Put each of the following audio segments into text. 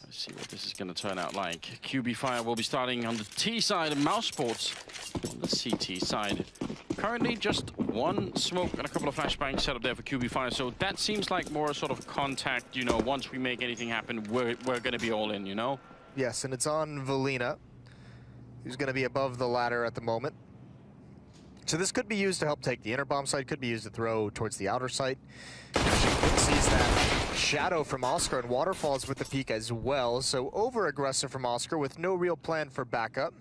Let's see what this is going to turn out like. QB Fire will be starting on the T side and Mousesports on the CT side. Currently just one smoke and a couple of flashbangs set up there for QB Fire, so that seems like more sort of contact, you know, once we make anything happen, we're going to be all in, you know? Yes, and it's on Valina, who's going to be above the ladder at the moment. So this could be used to help take the inner bomb site, could be used to throw towards the outer site. Sees that shadow from Oscar, and Waterfalls with the peek as well, so over-aggressive from Oscar with no real plan for backup.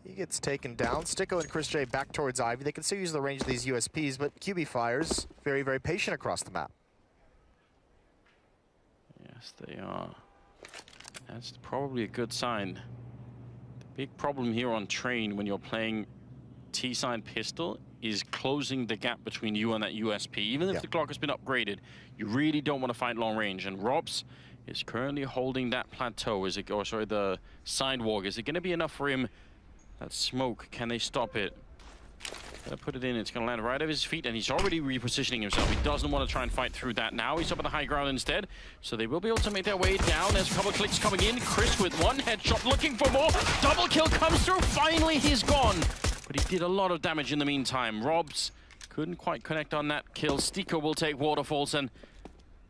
He gets taken down. Sticko and Chris J back towards Ivy. They can still use the range of these USPs, but QB Fire's very, very patient across the map. Yes, they are. That's probably a good sign. The big problem here on Train when you're playing T-side pistol is closing the gap between you and that USP. Even if the clock has been upgraded, you really don't want to fight long range. And Robs is currently holding that plateau. Is it, or sorry, the sidewalk. Is it going to be enough for him? That smoke, can they stop it? Gonna put it in, it's gonna land right at his feet, and he's already repositioning himself. He doesn't want to try and fight through that now. He's up at the high ground instead, so they will be able to make their way down. There's a couple of clicks coming in. Chris with one headshot, looking for more. Double kill comes through. Finally, he's gone. But he did a lot of damage in the meantime. Robs couldn't quite connect on that kill. Stika will take Waterfalls, and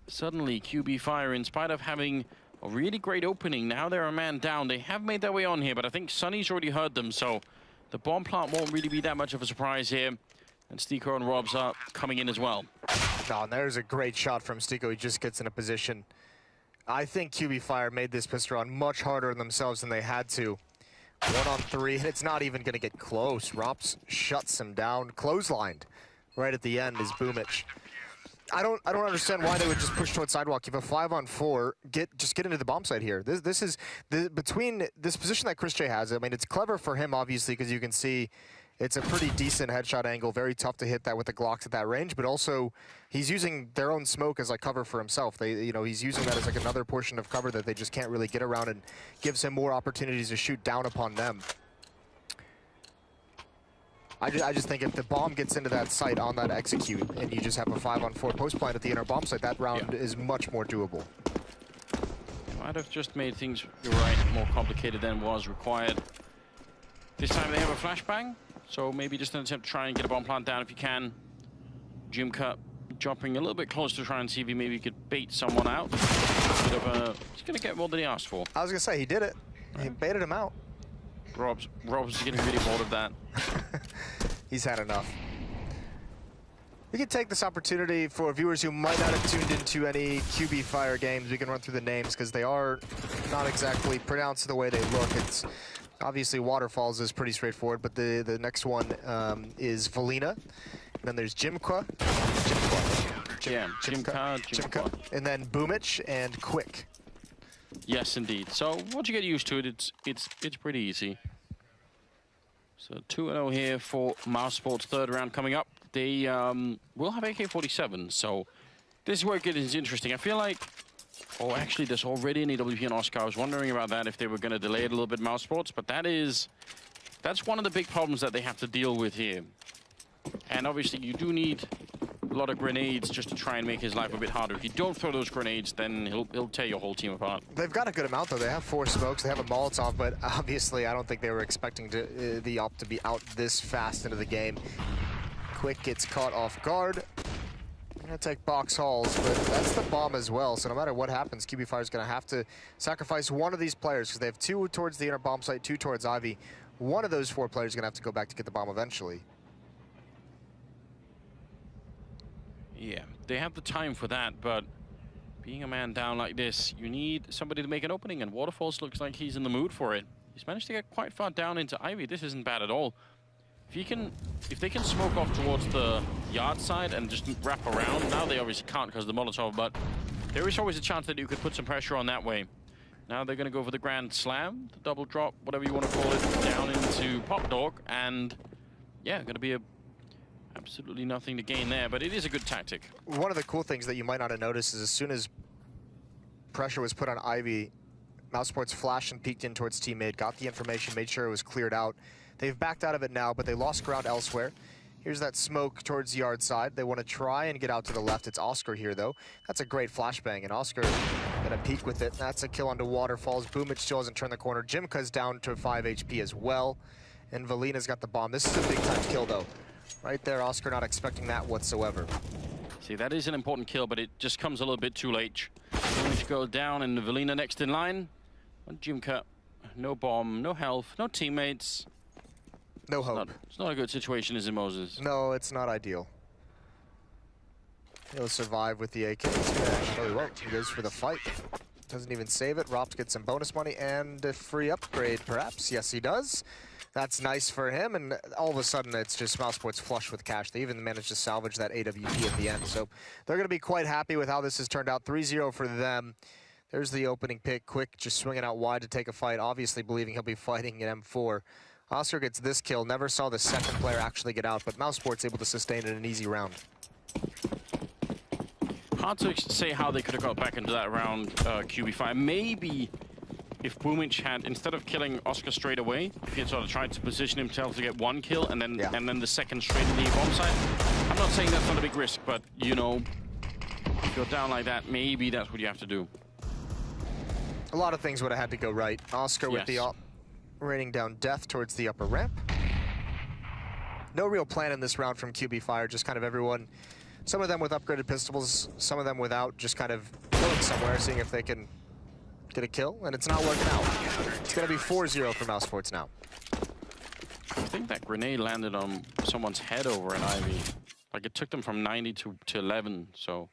suddenly QB Fire, in spite of having a really great opening, now they're a man down. They have made their way on here, but I think Sunny's already heard them, so the bomb plant won't really be that much of a surprise here. And Stiko and Robs are coming in as well. Oh, and there's a great shot from Stiko. He just gets in a position. I think QB Fire made this pistol run much harder on themselves than they had to. 1-on-3, and it's not even going to get close. Robs shuts him down. Clotheslined right at the end is Boomich. I don't understand why they would just push towards sidewalk. You have a 5-on-4. Just get into the bomb site here. This is between this position that Chris J has. I mean, it's clever for him obviously because you can see it's a pretty decent headshot angle. Very tough to hit that with the Glocks at that range. But also, he's using their own smoke as like cover for himself. He's using that as like another portion of cover that they just can't really get around, and gives him more opportunities to shoot down upon them. I just think if the bomb gets into that site on that execute, and you just have a 5-on-4 post plant at the inner bomb site, that round is much more doable. Might have just made things, you're right, more complicated than was required. This time they have a flashbang, so maybe just an attempt to try and get a bomb plant down if you can. Jimka jumping a little bit close to try and see if he maybe could bait someone out. He's going to get more than he asked for. I was going to say, he did it. He baited him out. Rob's is getting really bored of that. He's had enough. We can take this opportunity for viewers who might not have tuned into any QB Fire games. We can run through the names because they are not exactly pronounced the way they look. It's obviously Waterfalls is pretty straightforward, but the next one is Valina. And then there's Jimka. Jimka. And then Boomich and Quick. Yes, indeed. So once you get used to it, it's pretty easy. So 2-0 here for Mousesports. Third round coming up. They will have AK-47. So this is where it gets interesting. I feel like, oh, actually, there's already an EWP and Oscar. I was wondering about that if they were going to delay it a little bit, Mousesports. But that's one of the big problems that they have to deal with here. And obviously, you do need a lot of grenades just to try and make his life a bit harder. If you don't throw those grenades, then he'll tear your whole team apart. They've got a good amount, though. They have 4 smokes. They have a Molotov, but obviously I don't think they were expecting the op to be out this fast into the game. Quick gets caught off guard. Gonna take box halls, but that's the bomb as well. So no matter what happens, QB Fire's gonna have to sacrifice one of these players because they have 2 towards the inner bomb site, 2 towards Ivy. One of those 4 players is gonna have to go back to get the bomb eventually. Yeah, they have the time for that, but being a man down like this, you need somebody to make an opening, and Waterfalls looks like he's in the mood for it. He's managed to get quite far down into Ivy. This isn't bad at all. If they can smoke off towards the yard side and just wrap around, now they obviously can't because of the Molotov, but there is always a chance that you could put some pressure on that way. Now they're going to go for the Grand Slam, the double drop, whatever you want to call it, down into Pop Dog, and yeah, going to be absolutely nothing to gain there, but it is a good tactic. One of the cool things that you might not have noticed is as soon as pressure was put on Ivy, Mousesports flashed and peeked in towards teammate, got the information, made sure it was cleared out. They've backed out of it now, but they lost ground elsewhere. Here's that smoke towards the yard side. They want to try and get out to the left. It's Oscar here, though. That's a great flashbang, and Oscar gonna peek with it. That's a kill onto Waterfalls. Boomich still hasn't turned the corner. Jimka's down to 5 HP as well, and Valina's got the bomb. This is a big-time kill, though. Right there, Oscar not expecting that whatsoever. See, that is an important kill, but it just comes a little bit too late. Boomich goes down, and Valina next in line. And Jimka, no bomb, no health, no teammates. No hope. It's not a good situation, is it, Moses? No, it's not ideal. He'll survive with the AK. Really well. He goes for the fight. Doesn't even save it. Rops gets some bonus money and a free upgrade, perhaps. Yes, he does. That's nice for him, and all of a sudden it's just Mousesports flush with cash. They even managed to salvage that AWP at the end, so they're going to be quite happy with how this has turned out. 3-0 for them. There's the opening pick. Quick just swinging out wide to take a fight, obviously believing he'll be fighting at M4. Oscar gets this kill. Never saw the second player actually get out, but Mousesports able to sustain it in an easy round. Hard to say how they could have got back into that round, QB5. Maybe if Boomich had, instead of killing Oscar straight away, if he had sort of tried to position himself to get one kill and then the second straight in the bomb site. I'm not saying that's not a big risk, but you know, if you're down like that, maybe that's what you have to do. A lot of things would have had to go right. Oscar with the raining down death towards the upper ramp. No real plan in this round from QB Fire, just kind of everyone, some of them with upgraded pistols, some of them without, just kind of going somewhere, seeing if they can get a kill, and it's not working out. It's going to be 4-0 for Mousesports now. I think that grenade landed on someone's head over an Ivy. Like, it took them from 90 to 11, so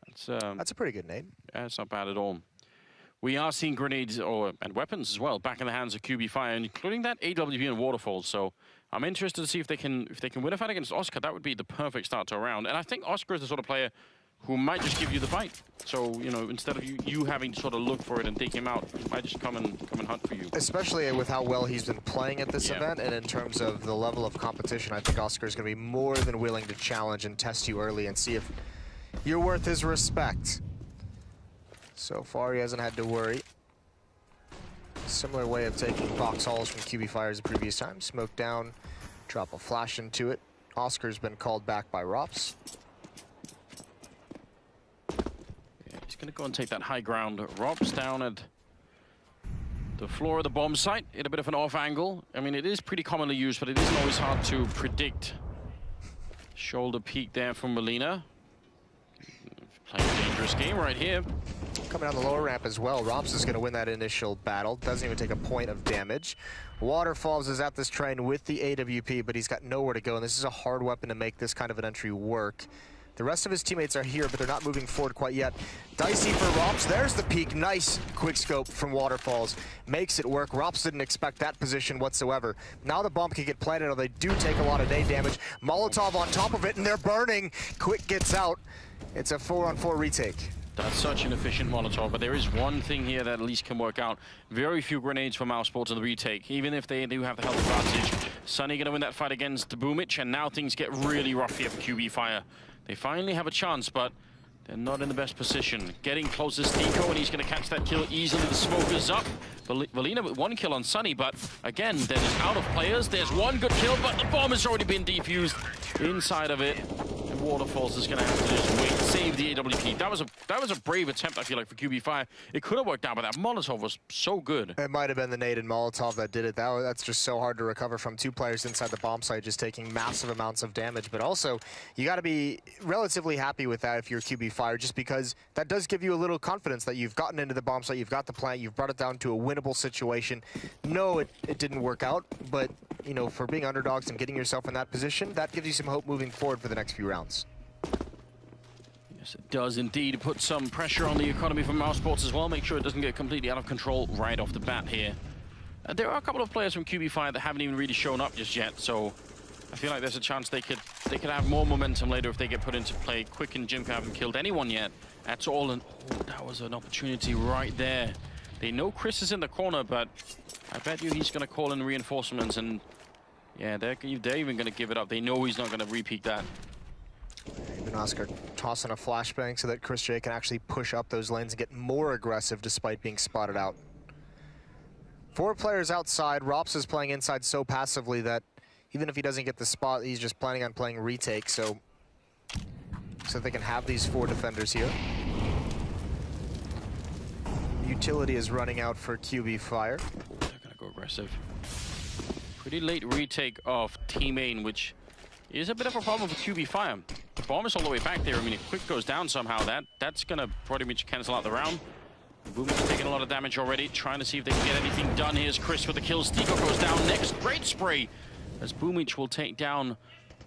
that's a pretty good nade. Yeah, it's not bad at all. We are seeing grenades and weapons as well back in the hands of QB Fire, including that AWP and Waterfalls. So I'm interested to see if they can win a fight against Oscar. That would be the perfect start to a round. And I think Oscar is the sort of player who might just give you the fight. So, you know, instead of you having to sort of look for it and take him out, he might just come and hunt for you. Especially with how well he's been playing at this event, and in terms of the level of competition, I think Oscar is going to be more than willing to challenge and test you early and see if you're worth his respect. So far, he hasn't had to worry. Similar way of taking box hauls from QB Fire as the previous time. Smoke down, drop a flash into it. Oscar's been called back by Rops. Yeah, he's going to go and take that high ground. Rops down at the floor of the bomb site in a bit of an off angle. I mean, it is pretty commonly used, but it isn't always hard to predict. Shoulder peek there from Molina. Playing a dangerous game right here. Coming down the lower ramp as well. Rops is going to win that initial battle. Doesn't even take a point of damage. Waterfalls is at this train with the AWP, but he's got nowhere to go, and this is a hard weapon to make this kind of an entry work. The rest of his teammates are here, but they're not moving forward quite yet. Dicey for Rops. There's the peek. Nice quick scope from Waterfalls. Makes it work. Rops didn't expect that position whatsoever. Now the bomb can get planted, or they do take a lot of nade damage. Molotov on top of it, and they're burning. Quick gets out. It's a 4-on-4 retake. That's such an efficient Molotov, but there is one thing here that at least can work out. Very few grenades for Mousesports in the retake, even if they do have the health advantage. Sunny going to win that fight against Boomich, and now things get really rough here for QB Fire. They finally have a chance, but they're not in the best position. Getting closest Nico, and he's going to catch that kill easily. The smoke is up. Valina with one kill on Sunny, but again, they're just out of players. There's one good kill, but the bomb has already been defused inside of it. And Waterfalls is going to have to just wait, save the AWP. That was a brave attempt, I feel like, for QB Fire. It could have worked out, but that Molotov was so good. It might have been the nade and Molotov that did it. That's just so hard to recover from. Two players inside the bomb site just taking massive amounts of damage. But also, you got to be relatively happy with that if you're QB Fire, just because that does give you a little confidence that you've gotten into the bomb site, you've got the plant, you've brought it down to a winnable situation. No, it didn't work out, but you know, for being underdogs and getting yourself in that position, that gives you some hope moving forward for the next few rounds. Yes, it does indeed put some pressure on the economy for Mousesports as well. Make sure it doesn't get completely out of control right off the bat here. There are a couple of players from QB Fire that haven't even really shown up just yet, so I feel like there's a chance they could have more momentum later if they get put into play. Quick and Jimka haven't killed anyone yet at all, and oh, that was an opportunity right there. They know Chris is in the corner, but I bet you he's going to call in reinforcements, and yeah, they're even going to give it up. They know he's not going to repeat that. Even Oscar tossing a flashbang so that Chris J can actually push up those lanes and get more aggressive despite being spotted out. 4 players outside. Rops is playing inside so passively that Even if he doesn't get the spot, he's just planning on playing retake, so they can have these 4 defenders here. Utility is running out for QB Fire. They're gonna go aggressive. Pretty late retake of T-Main, which is a bit of a problem for QB Fire. The bomb is all the way back there. I mean, if Quick goes down somehow, that's gonna pretty much cancel out the round. Boomich is taking a lot of damage already, trying to see if they can get anything done. Here's Chris with the kill. Stiko goes down next. Great spray as Boomich will take down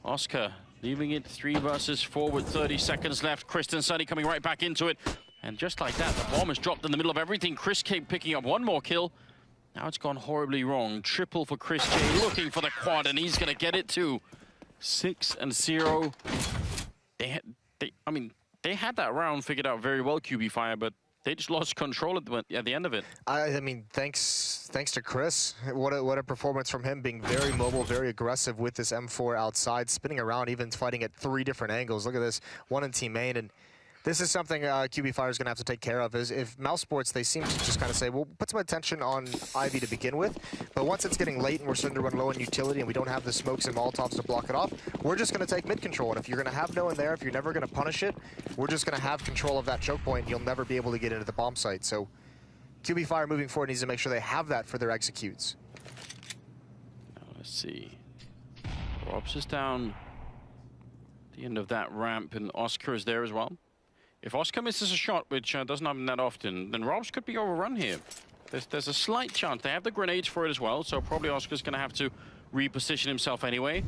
Oscar, leaving it 3 versus 4 with 30 seconds left. Chris and Sunny coming right back into it. And just like that, the bomb is dropped in the middle of everything. Chris K picking up 1 more kill. Now it's gone horribly wrong. Triple for Chris J, looking for the quad, and he's going to get it too. 6-0. I mean, they had that round figured out very well, QB Fire, but they just lost control at the end of it. I mean, thanks to Chris. What a performance from him, being very mobile, very aggressive with this M4 outside, spinning around, even fighting at 3 different angles. Look at this, 1 in team main, and this is something QB Fire is going to have to take care of. Is if Mousesports, they seem to just kind of say, well, put some attention on Ivy to begin with, but once it's getting late and we're starting to run low in utility and we don't have the smokes and Molotovs to block it off, we're just going to take mid control. And if you're going to have no one there, if you're never going to punish it, we're just going to have control of that choke point and you'll never be able to get into the bomb site. So QB Fire moving forward needs to make sure they have that for their executes. Now let's see. Robs is down at the end of that ramp, and Oscar is there as well. If Oscar misses a shot, which doesn't happen that often, then Robs could be overrun here. There's a slight chance. They have the grenades for it as well, so probably Oscar's going to have to reposition himself anyway.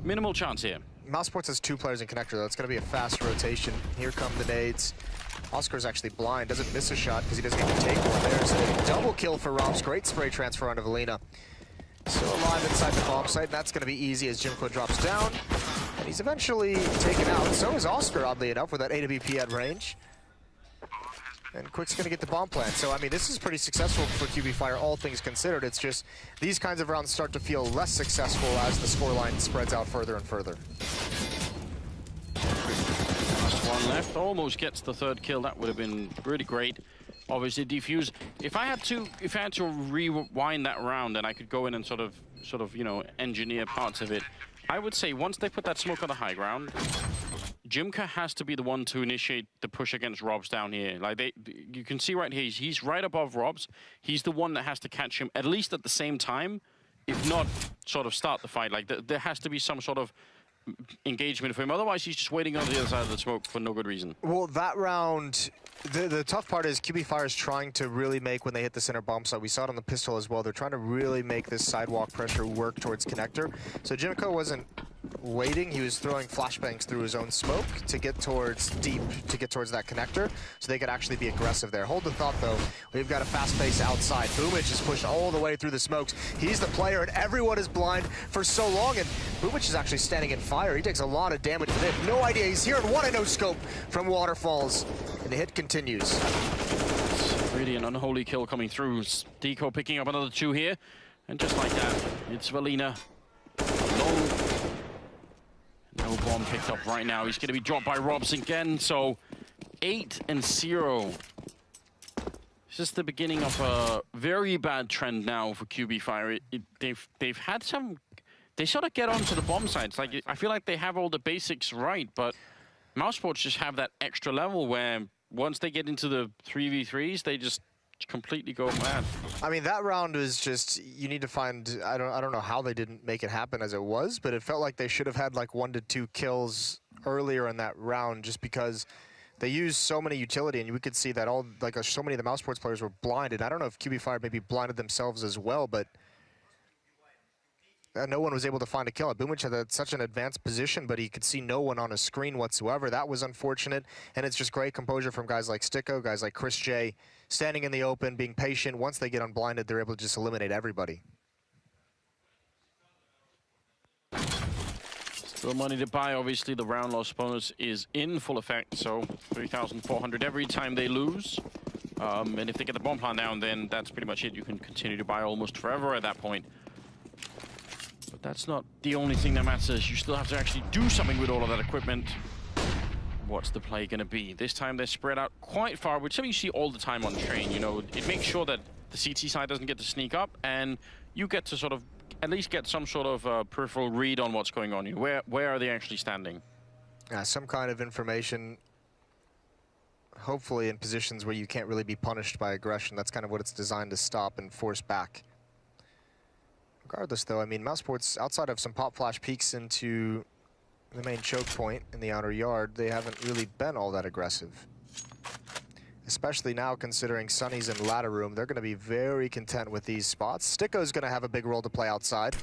Minimal chance here. Mousesports has 2 players in connector, though. It's going to be a fast rotation. Here come the nades. Oscar's actually blind, doesn't miss a shot because he doesn't get to take one. There's a double kill for Robs. Great spray transfer onto Valina. Still alive inside the bomb site. That's going to be easy as Jimko drops down. And he's eventually taken out. So is Oscar, oddly enough, with that AWP at range. And Quick's going to get the bomb plant. So, I mean, this is pretty successful for QB Fire, all things considered. It's just these kinds of rounds start to feel less successful as the scoreline spreads out further and further. Last one left. Almost gets the 3rd kill. That would have been really great. Obviously, defuse. If I had to rewind that round, and I could go in and sort of, you know, engineer parts of it, I would say once they put that smoke on the high ground, Jimka has to be the one to initiate the push against Robs down here. Like you can see right here, he's right above Robs. He's the one that has to catch him at least at the same time, if not sort of start the fight. Like there has to be some sort of engagement for him. Otherwise, he's just waiting on the other side of the smoke for no good reason. Well, that round, the tough part is QB Fire is trying to really make, when they hit the center bomb site, we saw it on the pistol as well, they're trying to really make this sidewalk pressure work towards connector. So Jimko wasn't waiting, he was throwing flashbangs through his own smoke to get towards deep, to get towards that connector, so they could actually be aggressive there. Hold the thought though, we've got a fast pace outside. Boomich is pushed all the way through the smokes. He's the player and everyone is blind for so long, and Boomich is actually standing in fire. He takes a lot of damage, but they have no idea he's here, and what a no-scope from Waterfalls. And the hit continues. It's really an unholy kill coming through. Deco picking up another 2 here, and just like that, it's Valina alone. No bomb picked up right now. He's going to be dropped by Robs again, so 8-0. This is the beginning of a very bad trend now for QB Fire. They've had some... They sort of get onto the bomb sites. Like, I feel like they have all the basics right, but Mousesports just have that extra level where once they get into the 3v3s, they just completely go mad. I mean, that round was just, you need to find, I don't know how they didn't make it happen as it was, but it felt like they should have had like 1 to 2 kills earlier in that round, just because they used so many utility, and we could see that so many of the Mousesports players were blinded. I don't know if QB Fire maybe blinded themselves as well, but no one was able to find a kill. Boomich had such an advanced position, but he could see no one on his screen whatsoever. That was unfortunate, and it's just great composure from guys like Sticko, guys like Chris J, standing in the open, being patient. Once they get unblinded, they're able to just eliminate everybody. Still money to buy. Obviously, the round loss bonus is in full effect, so 3,400 every time they lose. And if they get the bomb plant down, then that's pretty much it. You can continue to buy almost forever at that point. But that's not the only thing that matters. You still have to actually do something with all of that equipment. What's the play going to be? This time they're spread out quite far, which something you see all the time on train. You know, it makes sure that the CT side doesn't get to sneak up, and you get to sort of at least get some sort of peripheral read on what's going on here. Where are they actually standing? Some kind of information, hopefully in positions where you can't really be punished by aggression. That's kind of what it's designed to stop and force back. Regardless, though, I mean, Mousesports, outside of some pop flash peeks into the main choke point in the outer yard, they haven't really been all that aggressive. Especially now, considering Sunny's in ladder room, they're going to be very content with these spots. Sticko's going to have a big role to play outside.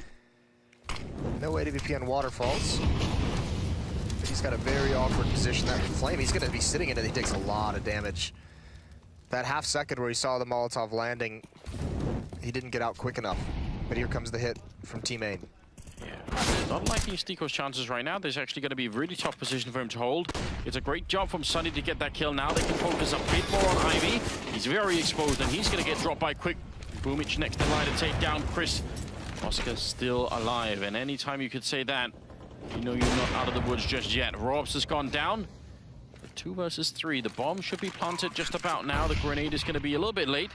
No way to VP on waterfalls. But he's got a very awkward position. That flame, he's going to be sitting in it. He takes a lot of damage. That half second where he saw the Molotov landing, he didn't get out quick enough. But here comes the hit from Team Main. Yeah, not liking Stiko's chances right now. There's actually going to be a really tough position for him to hold. It's a great job from Sunny to get that kill. Now they can focus a bit more on Ivy. He's very exposed, and he's going to get dropped by Quick. Boomich next in line to take down Chris. Oscar's still alive, and anytime you could say that, you know you're not out of the woods just yet. Robs has gone down. 2 versus 3. The bomb should be planted just about now. The grenade is going to be a little bit late.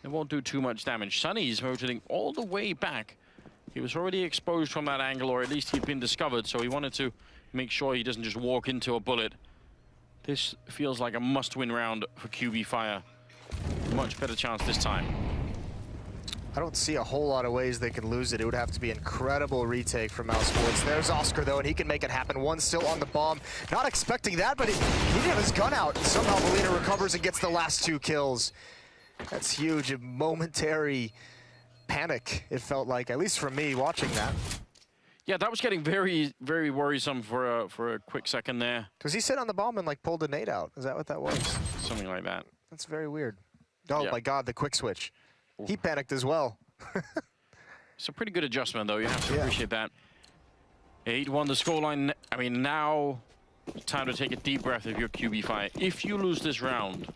It won't do too much damage. Sunny is rotating all the way back. He was already exposed from that angle, or at least he'd been discovered, so he wanted to make sure he doesn't just walk into a bullet. This feels like a must-win round for QB Fire. Much better chance this time. I don't see a whole lot of ways they can lose it. It would have to be incredible retake from Mousesports. There's Oscar, though, and he can make it happen. One still on the bomb. Not expecting that, but he didn't have his gun out. Somehow Melina recovers and gets the last 2 kills. That's huge. A momentary panic, it felt like, at least for me watching that. Yeah, that was getting very, very worrisome for a quick second there. Does he sit on the bomb and like pulled a nade out? Is that what that was? Something like that. That's very weird. Oh yeah. My God, the quick switch. Ooh. He panicked as well. It's a pretty good adjustment, though. You have to appreciate that. 8-1 the scoreline. I mean, now time to take a deep breath if you're QB Fire. If you lose this round,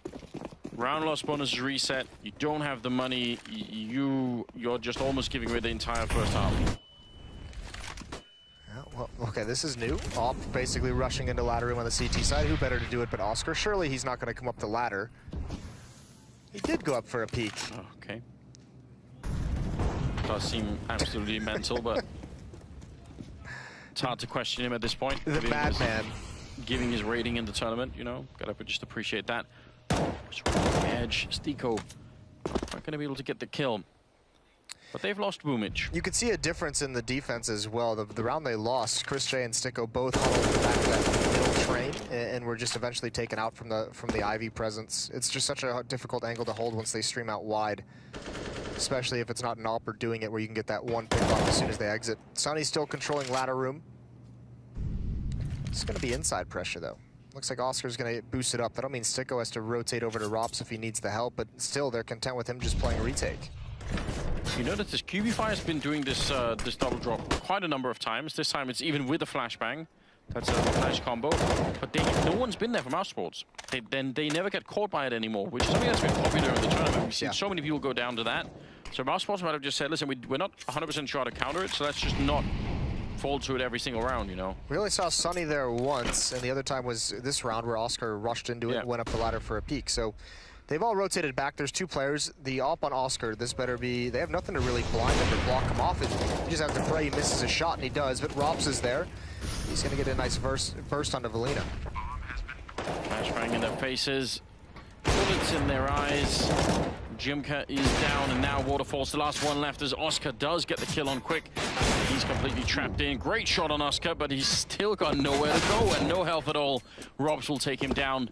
round loss bonus is reset. You don't have the money. You're just almost giving away the entire first half. Well, okay, this is new. Op basically rushing into ladder room on the CT side. Who better to do it but Oscar? Surely he's not going to come up the ladder. He did go up for a peek. Oh, okay. Does seem absolutely mental, but it's hard to question him at this point. The madman. Giving his rating in the tournament, you know, gotta just appreciate that. Edge, Stiko not gonna be able to get the kill. But they've lost Boomich. You could see a difference in the defense as well. The round they lost, Chris J and Sticko both huddled in the back of that middle train and were just eventually taken out from the Ivy presence. It's just such a difficult angle to hold once they stream out wide, especially if it's not an AWPer doing it where you can get that one pick off as soon as they exit. Sunny's still controlling ladder room. It's going to be inside pressure though. Looks like Oscar's going to boost it up. That don't mean Sticko has to rotate over to Rops if he needs the help, but still they're content with him just playing retake. You know that this QB Fire has been doing this this double drop quite a number of times. This time it's even with a flashbang. That's a nice combo. But no one's been there for Mousesports. They never get caught by it anymore, which is something that's been popular in the tournament. We've seen so many people go down to that. So Mousesports might have just said, listen, we're not 100% sure how to counter it, so let's just not fall to it every single round, you know? We only saw Sunny there once, and the other time was this round where Oscar rushed into it and went up the ladder for a peek. So they've all rotated back. There's 2 players. The AWP on Oscar, this better be... They have nothing to really blind him or block him off. You just have to pray he misses a shot, and he does. But Rops is there. He's going to get a nice burst onto Valina. Flashbang in their faces. Bullets in their eyes. Jimka is down, and now Waterfall's the last one left as Oscar does get the kill on Quick. He's completely trapped in. Great shot on Oscar, but he's still got nowhere to go and no health at all. Robs will take him down.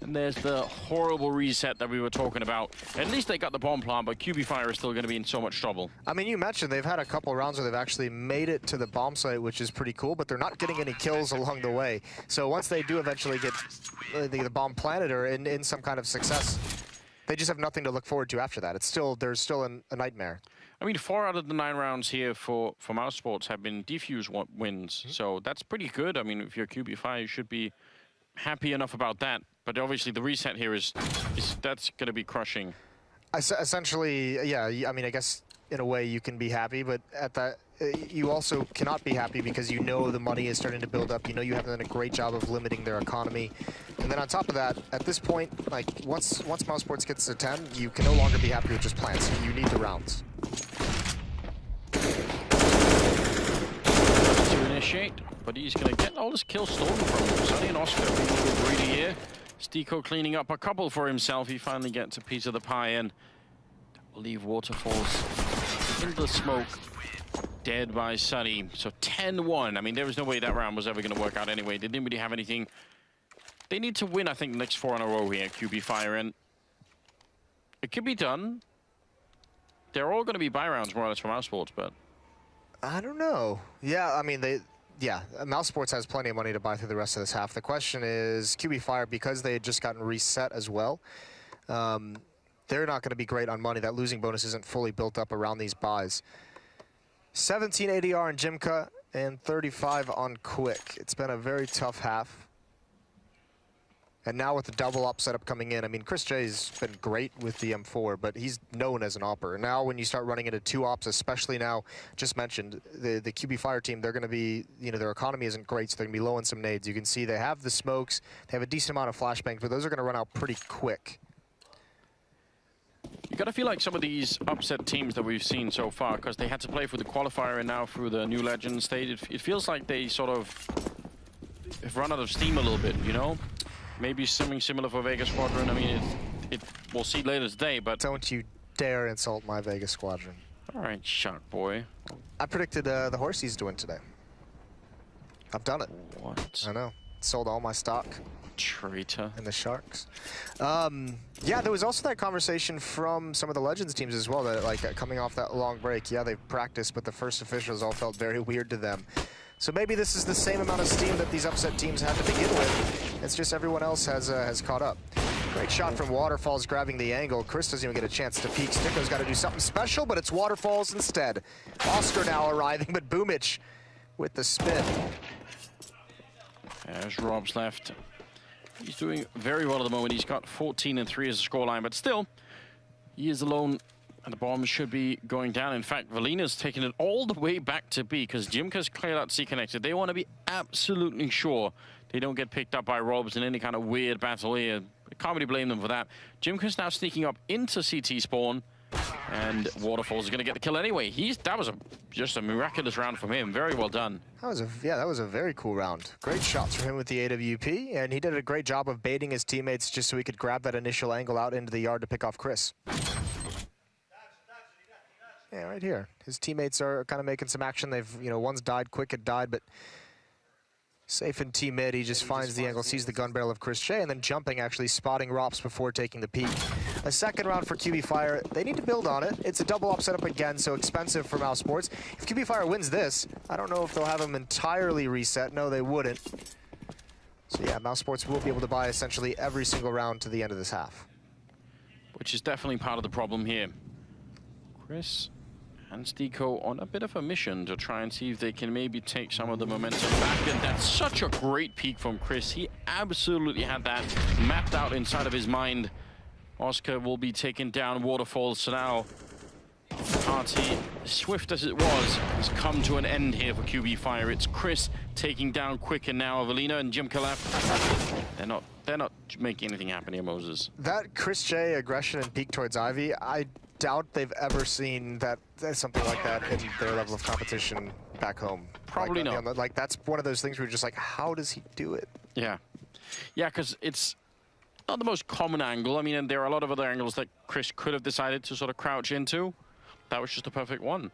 And there's the horrible reset that we were talking about. At least they got the bomb plant, but QB Fire is still going to be in so much trouble. I mean, you mentioned they've had a couple rounds where they've actually made it to the bomb site, which is pretty cool, but they're not getting any kills along the way. So once they do eventually get the bomb planted or in some kind of success, they just have nothing to look forward to after that. There's still a nightmare. I mean, 4 out of the 9 rounds here for Mousesports have been defuse wins, so that's pretty good. I mean, if you're QB Fire, you should be happy enough about that. But obviously the reset here is that's going to be crushing. Essentially, yeah, I mean, I guess in a way you can be happy, but at that, you also cannot be happy because you know the money is starting to build up. You know you haven't done a great job of limiting their economy. And then on top of that, at this point, like once Mousesports gets to 10, you can no longer be happy with just plants. You need the rounds. appreciate, but he's going to get all his kills stolen from him. Sunny and Oscar being a little greedy here. Stiko cleaning up a couple for himself. He finally gets a piece of the pie, and will leave Waterfalls in the smoke, dead by Sunny. So 10-1. I mean, there was no way that round was ever going to work out anyway. They didn't really have anything. They need to win, I think, the next 4 in a row here, QB Fire, and it could be done. They're all going to be buy rounds, more or less, for Mousesports, but I don't know. Yeah, I mean, Mousesports has plenty of money to buy through the rest of this half. The question is, QB Fire, because they had just gotten reset as well, they're not going to be great on money. That losing bonus isn't fully built up around these buys. 17 ADR on Jimka and 35 on Quick. It's been a very tough half. And now with the double op setup coming in, I mean, Chris J's been great with the M4, but he's known as an opper. Now when you start running into 2 ops, especially now, just mentioned, the QB Fire team, they're going to be, you know, their economy isn't great, so they're going to be low on some nades. You can see they have the smokes, they have a decent amount of flashbangs, but those are going to run out pretty quick. You got to feel like some of these upset teams that we've seen so far, because they had to play through the qualifier and now through the new Legends stage, it feels like they sort of have run out of steam a little bit, you know? Maybe something similar for Vegas Squadron. I mean, we'll see later today, but... Don't you dare insult my Vegas Squadron. All right, Shark Boy. I predicted the Horsies to win today. I've done it. What? I know. Sold all my stock. Traitor. And the Sharks. Yeah, there was also that conversation from some of the Legends teams as well, that like coming off that long break, yeah, they've practiced, but the first officials all felt very weird to them. So maybe this is the same amount of steam that these upset teams had to begin with. It's just everyone else has caught up. Great shot from Waterfalls grabbing the angle. Chris doesn't even get a chance to peek. Stiko's got to do something special, but it's Waterfalls instead. Oscar now arriving, but Boomich with the spin. There's Rob's left. He's doing very well at the moment. He's got 14 and 3 as a scoreline, but still, he is alone. And the bomb should be going down. In fact, Valina's taking it all the way back to B because Jimka's cleared out C connected. They want to be absolutely sure they don't get picked up by Robs in any kind of weird battle here. I can't really blame them for that. Jimka's now sneaking up into CT spawn. And Waterfalls is going to get the kill anyway. That was just a miraculous round from him. Very well done. That was a very cool round. Great shots from him with the AWP. And he did a great job of baiting his teammates just so he could grab that initial angle out into the yard to pick off Chris. Yeah, right here. His teammates are kind of making some action. They've, you know, one's died, Quick had died, but safe in T-mid. He just finds the angle, sees the gun barrel of Chris J, and then jumping, actually spotting Rops before taking the peek. A second round for QB Fire. They need to build on it. It's a double op setup again, so expensive for Mousesports. If QB Fire wins this, I don't know if they'll have him entirely reset. No, they wouldn't. So yeah, Mousesports will be able to buy essentially every single round to the end of this half. Which is definitely part of the problem here. Chris and Stiko on a bit of a mission to try and see if they can maybe take some of the momentum back. And that's such a great peek from Chris. He absolutely had that mapped out inside of his mind. Oscar will be taken down. Waterfalls. So now, party, swift as it was, has come to an end here for QB Fire. It's Chris taking down Quick, and now Avelina and Jimka left. They're not making anything happen here, Moses. That Chris J aggression and peek towards Ivy, I doubt they've ever seen something like that in their level of competition back home. Probably not. Like, that's one of those things where you're just like, how does he do it? Yeah. Yeah, because it's not the most common angle. I mean, and there are a lot of other angles that Chris could have decided to sort of crouch into. That was just a perfect one.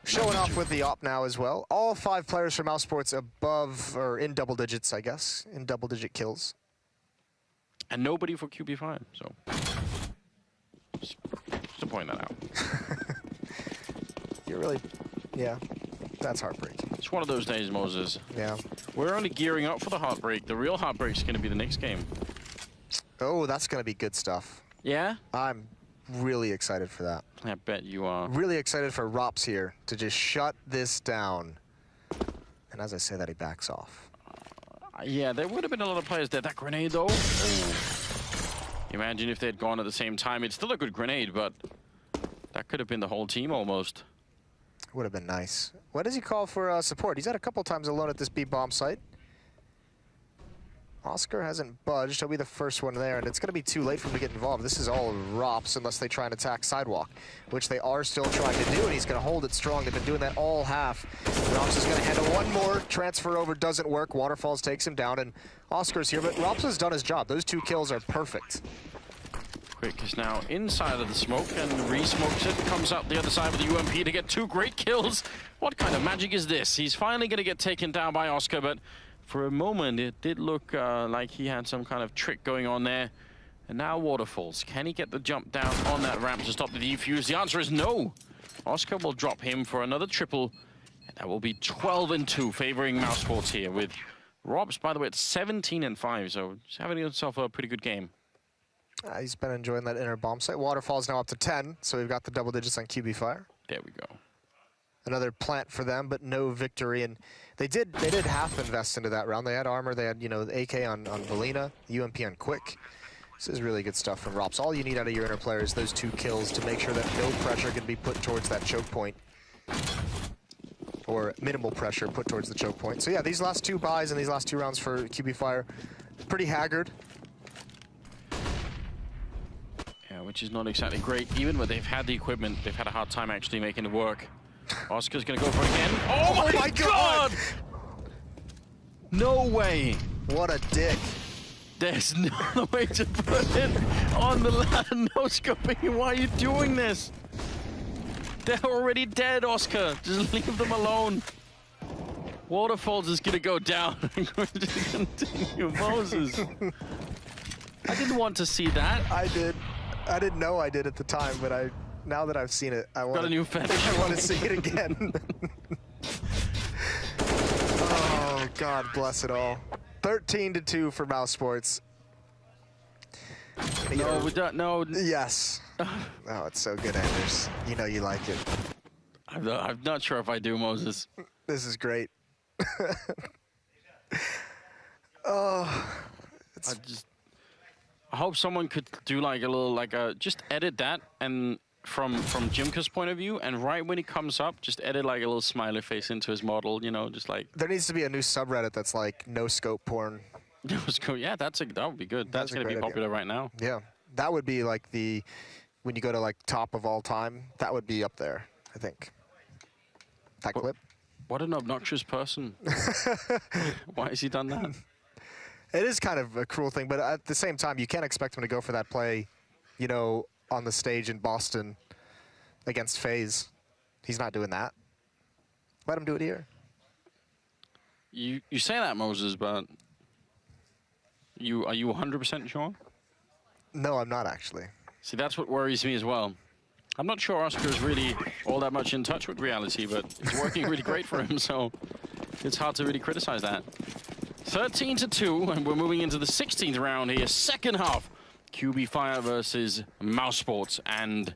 Showing off with the op now as well. All 5 players from Mousesports above, or in double digits, I guess, in double-digit kills. And nobody for QB5, so just to point that out. You're really, yeah, that's heartbreaking. It's one of those days, Moses. Yeah. We're only gearing up for the heartbreak. The real heartbreak is going to be the next game. Oh, that's going to be good stuff. Yeah? I'm really excited for that. I bet you are. Really excited for Rops here to just shut this down. And as I say that, he backs off. Yeah, there would have been a lot of players there. That grenade, though. Oh. Imagine if they'd gone at the same time. It's still a good grenade, but that could have been the whole team almost. Would have been nice. What does he call for support? He's had a couple times alone at this B bomb site. Oscar hasn't budged. He'll be the first one there, and it's going to be too late for him to get involved. This is all Rops unless they try and attack Sidewalk, which they are still trying to do, and he's going to hold it strong. They've been doing that all half. Rops is going to handle one more. Transfer over doesn't work. Waterfalls takes him down, and Oscar's here, but Rops has done his job. Those 2 kills are perfect. Quick is now inside of the smoke and re-smokes it. Comes up the other side with the UMP to get 2 great kills. What kind of magic is this? He's finally going to get taken down by Oscar, but for a moment, it did look like he had some kind of trick going on there. And now Waterfalls. Can he get the jump down on that ramp to stop the defuse? The answer is no. Oscar will drop him for another triple. And that will be 12-2, favoring Mousesports here. With Robs, by the way, at 17-5. So he's having himself a pretty good game. He's been enjoying that inner bomb site. Waterfall's now up to 10, so we've got the double digits on QB Fire. There we go. Another plant for them, but no victory. And they did half invest into that round. They had armor, they had, you know, the AK on Belina, UMP on Quick. This is really good stuff from Rops. All you need out of your inner player is those 2 kills to make sure that no pressure can be put towards that choke point. Or minimal pressure put towards the choke point. So yeah, these last 2 buys and these last 2 rounds for QB Fire, pretty haggard. Yeah, which is not exactly great. Even when they've had the equipment, they've had a hard time actually making it work. Oscar's gonna go for it again. Oh my God! No way! What a dick. There's no other way to put it on the land. No scoping. Why are you doing this? They're already dead, Oscar. Just leave them alone. Waterfalls is gonna go down. I'm going to continue. Moses. I didn't want to see that. I did. I didn't know I did at the time, but now that I've seen it, I want got a new fetish. I want to see it again. Oh, God bless it all. 13-2 for Mousesports. No, we don't. No. Yes. Oh, it's so good, Anders. You know you like it. I'm not sure if I do, Moses. This is great. Oh, I hope someone could do like a little, just edit that, and from Jimka's point of view, and right when he comes up, just edit like a little smiley face into his model, you know, just like. There needs to be a new subreddit that's like no scope porn. No scope, yeah, that would be good. That's going to be popular right now. Yeah, that would be like when you go to like top of all time, that would be up there, I think. That clip. What an obnoxious person. Why has he done that? It is kind of a cruel thing, but at the same time, you can't expect him to go for that play, you know, on the stage in Boston against FaZe. He's not doing that. Let him do it here. You say that, Moses, but are you 100% sure? No, I'm not actually. See, that's what worries me as well. I'm not sure Oscar is really all that much in touch with reality, but it's working really great for him, so it's hard to really criticize that. 13-2, and we're moving into the 16th round here, second half. QB Fire versus Mousesports, and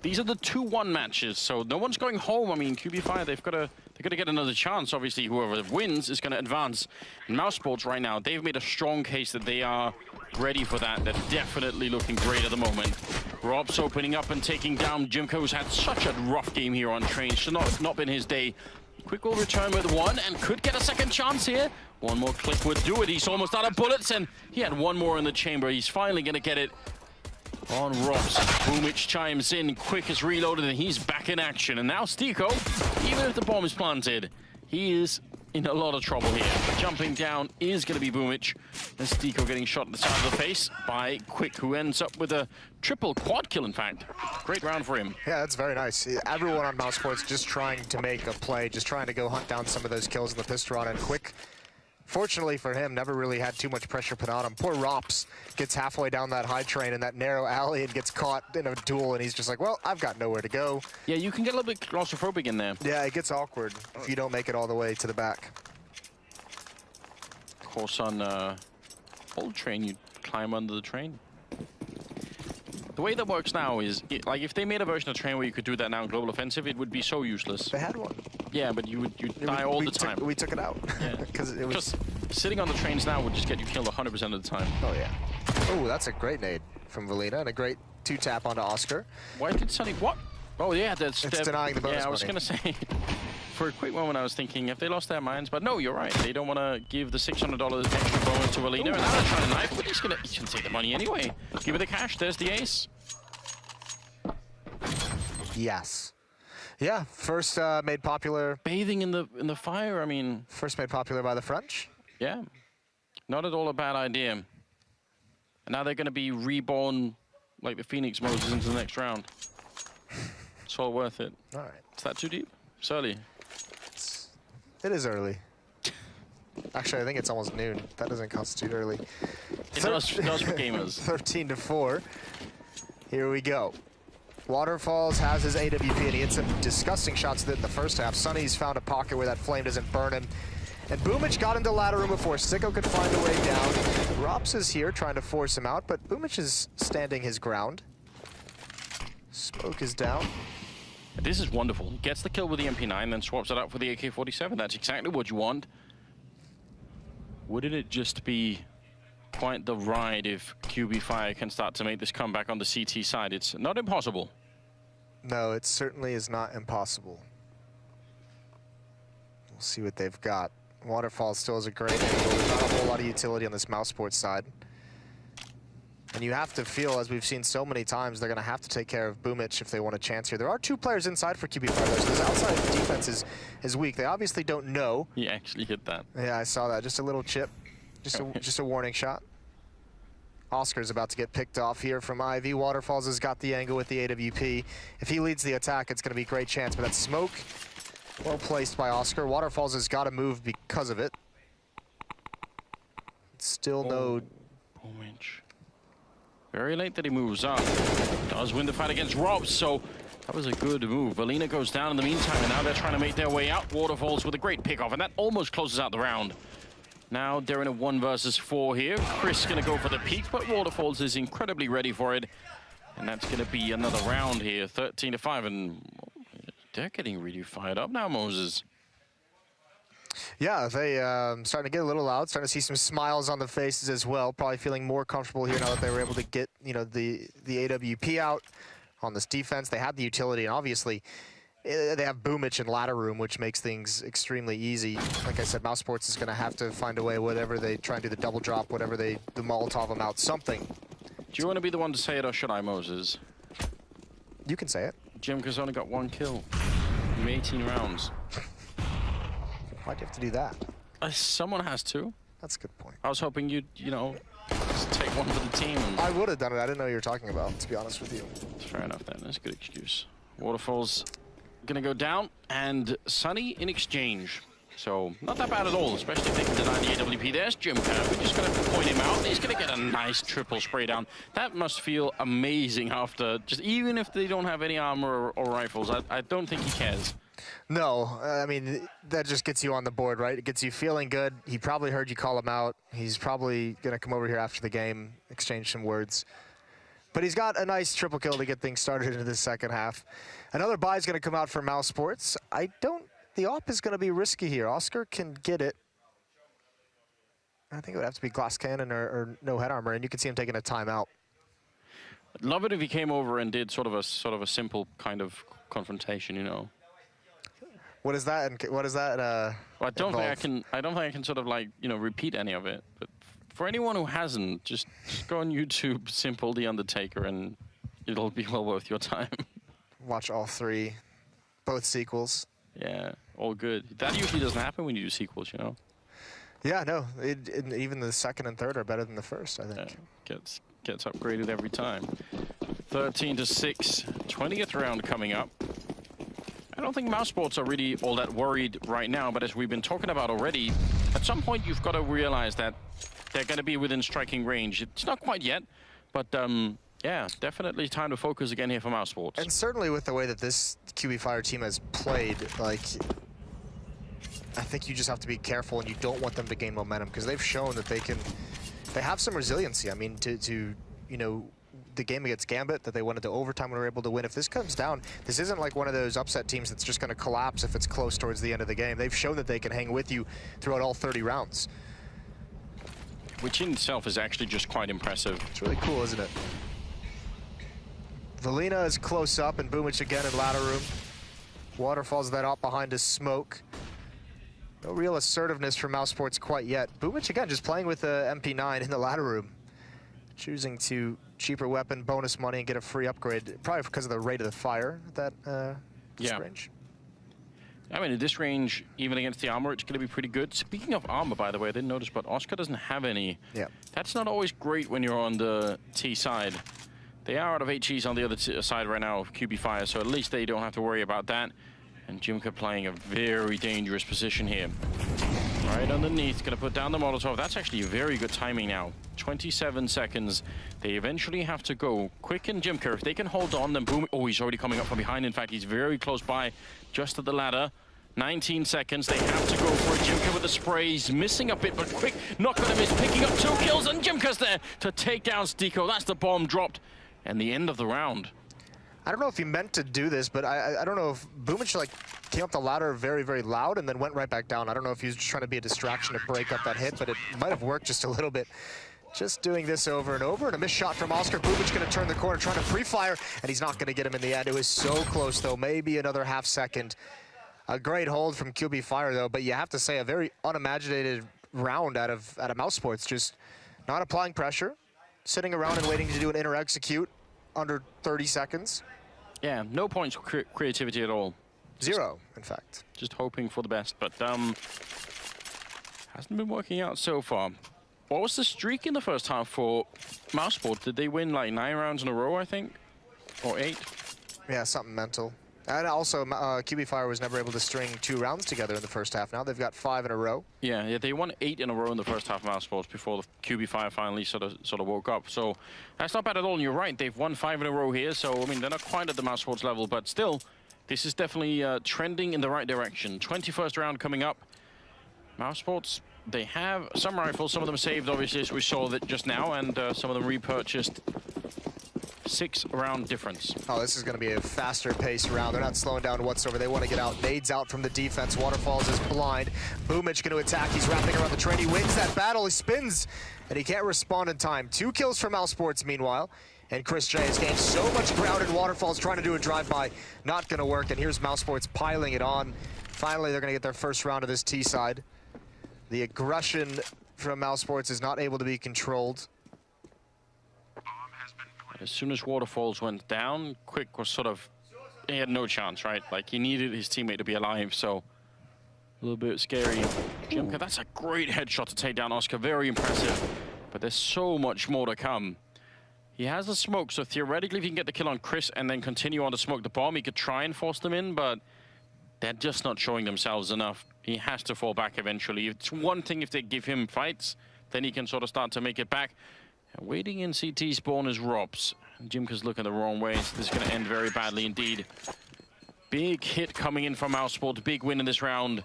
these are the 2-1 matches, so no one's going home. I mean, QB Fire, they've got to get another chance. Obviously, whoever wins is going to advance. And Mousesports right now, they've made a strong case that they are ready for that. They're definitely looking great at the moment. Rob's opening up and taking down Jimko, who's had such a rough game here on train. Should not been his day. Quick will return with 1 and could get a second chance here. One more click would do it. He's almost out of bullets, and he had one more in the chamber. He's finally going to get it on Robs. Boomich chimes in. Quick is reloaded, and he's back in action. And now Stiko, even if the bomb is planted, he is in a lot of trouble here. Jumping down is going to be Boomich. And Stiko getting shot in the side of the face by Quick, who ends up with a triple quad kill, in fact. Great round for him. Yeah, that's very nice. Everyone on Mousesports just trying to make a play, just trying to go hunt down some of those kills in the pistol round, and Quick, fortunately for him, never really had too much pressure put on him. Poor Rops gets halfway down that high train in that narrow alley and gets caught in a duel, and he's just like, well, I've got nowhere to go. Yeah, you can get a little bit claustrophobic in there. Yeah, it gets awkward if you don't make it all the way to the back. Of course, on old train, you climb under the train. The way that works now is, like, if they made a version of train where you could do that now in Global Offensive, it would be so useless. They had one. Yeah, but you'd die all the time. We took it out. Yeah. Because it was just sitting on the trains now would just get you killed 100% of the time. Oh yeah. Oh, that's a great nade from Valina and a great 2-tap onto Oscar. Why did Sunny what? Oh yeah, that's it's denying the bonus Yeah, I was money. gonna say. for a quick moment, I was thinking if they lost their minds, but no, you're right. They don't want to give the $600 extra bonus to Alina, and now they're trying to knife, but he's gonna take the money anyway. Give it the cash. There's the ace. Yes. Yeah, first made popular. Bathing in the fire, I mean. First made popular by the French. Yeah, not at all a bad idea. And now they're going to be reborn like the Phoenix Moses into the next round. It's all worth it. All right. Is that too deep? It's early. It is early. Actually, I think it's almost noon. That doesn't constitute early. It does for gamers. 13-4. Here we go. Waterfalls has his AWP, and he hit some disgusting shots in the first half. Sunny's found a pocket where that flame doesn't burn him. And Boomich got into ladder room before Sicko could find a way down. Rops is here trying to force him out, but Boomich is standing his ground. Smoke is down. This is wonderful. He gets the kill with the MP9, then swaps it out for the AK-47. That's exactly what you want. Wouldn't it just be quite the ride if QB Fire can start to make this comeback on the CT side? It's not impossible. No, it certainly is not impossible. We'll see what they've got. Waterfall still is a great angle. There's not a whole lot of utility on this Mousesports side. And you have to feel, as we've seen so many times, they're going to have to take care of Boomich if they want a chance here. There are two players inside for QB Fire, so this outside defense is weak. They obviously don't know. He actually hit that. Yeah, I saw that. Just a little chip. Just a warning shot. Oscar's about to get picked off here from Ivy. Waterfalls has got the angle with the AWP. If he leads the attack, it's going to be a great chance. But that smoke, well placed by Oscar. Waterfalls has got to move because of it. Still no... Boomich. Very late that he moves up. Does win the fight against Rob, so that was a good move. Alina goes down in the meantime, and now they're trying to make their way out. Waterfalls with a great pickoff, and that almost closes out the round. Now they're in a 1 versus 4 here. Chris gonna go for the peak, but Waterfalls is incredibly ready for it. And that's gonna be another round here, 13-5, and they're getting really fired up now, Moses. Yeah, they starting to get a little loud, starting to see some smiles on the faces as well. Probably feeling more comfortable here now that they were able to get, you know, the AWP out on this defense. They had the utility, and obviously they have Boomich in ladder room, which makes things extremely easy. Like I said, Mousesports is going to have to find a way, whatever they try and do the double drop, whatever the Molotov them out, something. Do you want to be the one to say it, or should I, Moses? You can say it. Jimka's only got 1 kill in 18 rounds. Why'd you have to do that? Someone has to. That's a good point. I was hoping you'd, you know, just take one for the team. I would have done it. I didn't know what you were talking about, to be honest with you. Fair enough then. That's a good excuse. Waterfalls gonna go down, and Sunny in exchange. So not that bad at all, especially if they can deny the AWP. There's Jimka. We're just gonna point him out. He's gonna get a nice triple spray down. That must feel amazing after, just even if they don't have any armor or rifles. I don't think he cares. No, I mean, that just gets you on the board, right? It gets you feeling good. He probably heard you call him out. He's probably going to come over here after the game, exchange some words. But he's got a nice triple kill to get things started into the second half. Another buy is going to come out for Mousesports. The op is going to be risky here. Oscar can get it. I think it would have to be glass cannon or no head armor, and you can see him taking a timeout. I'd love it if he came over and did sort of a simple kind of confrontation, you know. What is that? What is that? Well, I don't think I can sort of, like, you know, repeat any of it. But for anyone who hasn't, just go on YouTube, simple The Undertaker, and it'll be well worth your time. Watch all 3, both sequels. Yeah, all good. That usually doesn't happen when you do sequels, you know. Yeah, no. Even the second and third are better than the first, I think. Yeah, gets upgraded every time. 13-6, 20th round coming up. I don't think Mousesports are really all that worried right now, but as we've been talking about already, at some point you've got to realize that they're going to be within striking range. It's not quite yet, but yeah, definitely time to focus again here for Mousesports. And certainly with the way that this QB Fire team has played, like, I think you just have to be careful, and you don't want them to gain momentum, because they've shown that they have some resiliency. I mean, to you know, the game against Gambit that they went into overtime and were able to win. If this comes down, this isn't like one of those upset teams that's just going to collapse if it's close towards the end of the game. They've shown that they can hang with you throughout all 30 rounds. Which in itself is actually just quite impressive. It's really cool, isn't it? Valina is close up, and Boomich again in ladder room. Waterfalls that up behind his smoke. No real assertiveness from Mousesports quite yet. Boomich again just playing with a MP9 in the ladder room. Choosing to cheaper weapon, bonus money, and get a free upgrade. Probably because of the rate of the fire at that range. I mean, at this range, even against the armor, it's going to be pretty good. Speaking of armor, by the way, I didn't notice, but Oscar doesn't have any. Yeah. That's not always great when you're on the T side. They are out of HEs on the other side right now of QB Fire, so at least they don't have to worry about that. And Jimka playing a very dangerous position here. Right underneath, going to put down the Molotov. That's actually very good timing now. 27 seconds. They eventually have to go. Quick and Jimka, if they can hold on, then boom. Oh, he's already coming up from behind. In fact, he's very close by, just at the ladder. 19 seconds. They have to go for it. Jimka with the sprays, missing a bit, but quick, not going to miss. Picking up 2 kills, and Jimka's there to take down Stiko. That's the bomb dropped, and the end of the round. I don't know if he meant to do this, but I don't know if Boomich like came up the ladder very, very loud and then went right back down. I don't know if he was just trying to be a distraction to break up that hit, but it might have worked just a little bit. Just doing this over and over, and a missed shot from Oscar. Boomich going to turn the corner, trying to pre-fire, and he's not going to get him in the end. It was so close, though. Maybe another half second. A great hold from QB Fire, though, but you have to say a very unimaginated round out of Mousesports. Just not applying pressure, sitting around and waiting to do an inner execute under 30 seconds. Yeah, no points for creativity at all. Zero, in fact. Just hoping for the best, but hasn't been working out so far. What was the streak in the first half for Mousesports? Did they win like 9 rounds in a row, I think? Or 8? Yeah, something mental. And also, QB Fire was never able to string 2 rounds together in the first half. Now they've got 5 in a row. Yeah, they won 8 in a row in the first half of Mousesports before the QB Fire finally sort of woke up. So that's not bad at all, and you're right. They've won 5 in a row here, so, I mean, they're not quite at the Mousesports level, but still, this is definitely trending in the right direction. 21st round coming up. Mousesports, they have some rifles, some of them saved, obviously, as we saw that just now, and some of them repurchased. 6-round difference. Oh, this is going to be a faster pace round. They're not slowing down whatsoever. They want to get out. Nades out from the defense. Waterfalls is blind. Boomich going to attack. He's wrapping around the train. He wins that battle. He spins, and he can't respond in time. 2 kills for Mousesports, meanwhile. And Chris J has gained so much ground, and Waterfalls trying to do a drive-by. Not going to work, and here's Mousesports piling it on. Finally, they're going to get their first round of this T side. The aggression from Mousesports is not able to be controlled. As soon as Waterfalls went down, Quick was sort of, he had no chance, right? Like, he needed his teammate to be alive, so a little bit scary. Jimka, that's a great headshot to take down Oscar, very impressive. But there's so much more to come. He has the smoke, so theoretically, if he can get the kill on Chris and then continue on to smoke the bomb, he could try and force them in, but they're just not showing themselves enough. He has to fall back eventually. It's one thing if they give him fights, then he can sort of start to make it back. And waiting in CT spawn is Robs. Jimka's looking the wrong way, so this is going to end very badly indeed. Big hit coming in from Mousesports, big win in this round.